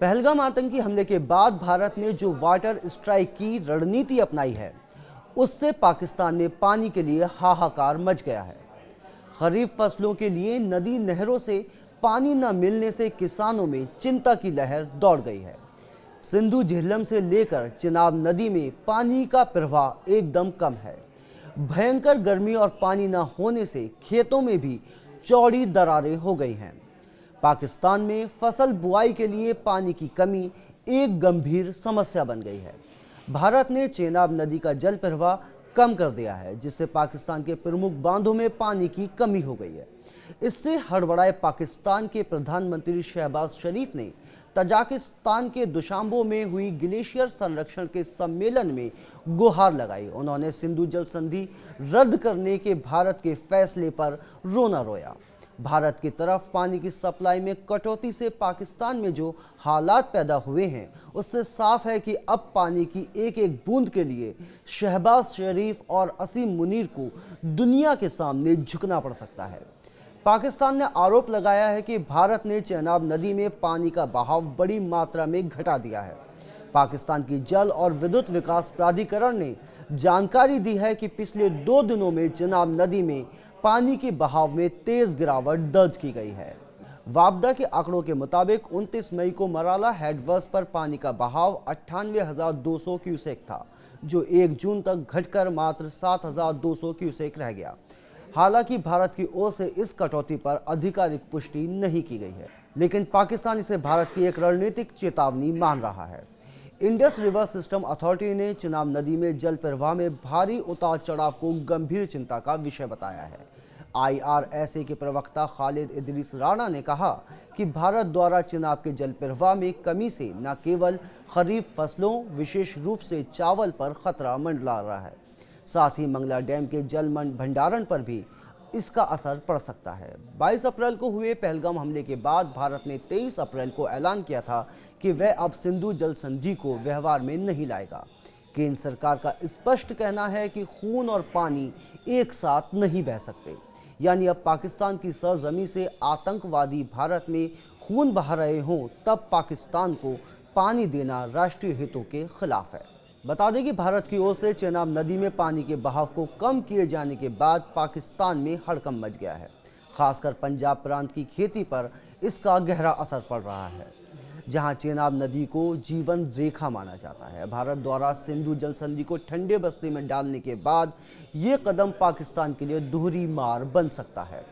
पहलगाम आतंकी हमले के बाद भारत ने जो वाटर स्ट्राइक की रणनीति अपनाई है, उससे पाकिस्तान में पानी के लिए हाहाकार मच गया है। खरीफ फसलों के लिए नदी नहरों से पानी न मिलने से किसानों में चिंता की लहर दौड़ गई है। सिंधु झेलम से लेकर चिनाब नदी में पानी का प्रवाह एकदम कम है। भयंकर गर्मी और पानी न होने से खेतों में भी चौड़ी दरारें हो गई हैं। पाकिस्तान में फसल बुआई के लिए पानी की कमी एक गंभीर समस्या बन गई है। भारत ने चेनाब नदी का जल प्रवाह कम कर दिया है, जिससे पाकिस्तान के प्रमुख बांधों में पानी की कमी हो गई है। इससे हड़बड़ाए पाकिस्तान के प्रधानमंत्री शहबाज शरीफ ने तजाकिस्तान के दुशांबे में हुई ग्लेशियर संरक्षण के सम्मेलन में गुहार लगाई। उन्होंने सिंधु जल संधि रद्द करने के भारत के फैसले पर रोना रोया। भारत की तरफ पानी की सप्लाई में कटौती से पाकिस्तान में जो हालात पैदा हुए हैं, उससे साफ है कि अब पानी की एक एक बूंद के लिए शहबाज शरीफ और असीम मुनीर को दुनिया के सामने झुकना पड़ सकता है। पाकिस्तान ने आरोप लगाया है कि भारत ने चेनाब नदी में पानी का बहाव बड़ी मात्रा में घटा दिया है। पाकिस्तान की जल और विद्युत विकास प्राधिकरण ने जानकारी दी है कि पिछले 2 दिनों में चेनाब नदी में पानी के बहाव में तेज गिरावट दर्ज की गई है। वापदा के आंकड़ों के मुताबिक 29 मई को मराला हेडवर्स पर पानी का बहाव 98,200 क्यूसेक था, जो 1 जून तक घटकर मात्र 7,200 क्यूसेक रह गया। हालांकि भारत की ओर से इस कटौती पर आधिकारिक पुष्टि नहीं की गई है, लेकिन पाकिस्तान इसे भारत की एक रणनीतिक चेतावनी मान रहा है। इंडस रिवर सिस्टम अथॉरिटी ने चिनाब नदी में जल प्रवाह में भारी उतार चढ़ाव को गंभीर चिंता का विषय बताया है। IRSA के प्रवक्ता खालिद इदरीस राणा ने कहा कि भारत द्वारा चिनाब के जल प्रवाह में कमी से न केवल खरीफ फसलों, विशेष रूप से चावल पर खतरा मंडरा रहा है, साथ ही मंगला डैम के जल भंडारण पर भी इसका असर पड़ सकता है। 22 अप्रैल को हुए पहलगाम हमले के बाद भारत ने 23 अप्रैल को ऐलान किया था कि वह अब सिंधु जल संधि को व्यवहार में नहीं लाएगा। केंद्र सरकार का स्पष्ट कहना है कि खून और पानी एक साथ नहीं बह सकते, यानी अब पाकिस्तान की सरजमी से आतंकवादी भारत में खून बहा रहे हों, तब पाकिस्तान को पानी देना राष्ट्रीय हितों के खिलाफ है। बता दें कि भारत की ओर से चेनाब नदी में पानी के बहाव को कम किए जाने के बाद पाकिस्तान में हड़कंप मच गया है। खासकर पंजाब प्रांत की खेती पर इसका गहरा असर पड़ रहा है, जहां चेनाब नदी को जीवन रेखा माना जाता है। भारत द्वारा सिंधु जल संधि को ठंडे बस्ते में डालने के बाद ये कदम पाकिस्तान के लिए दोहरी मार बन सकता है।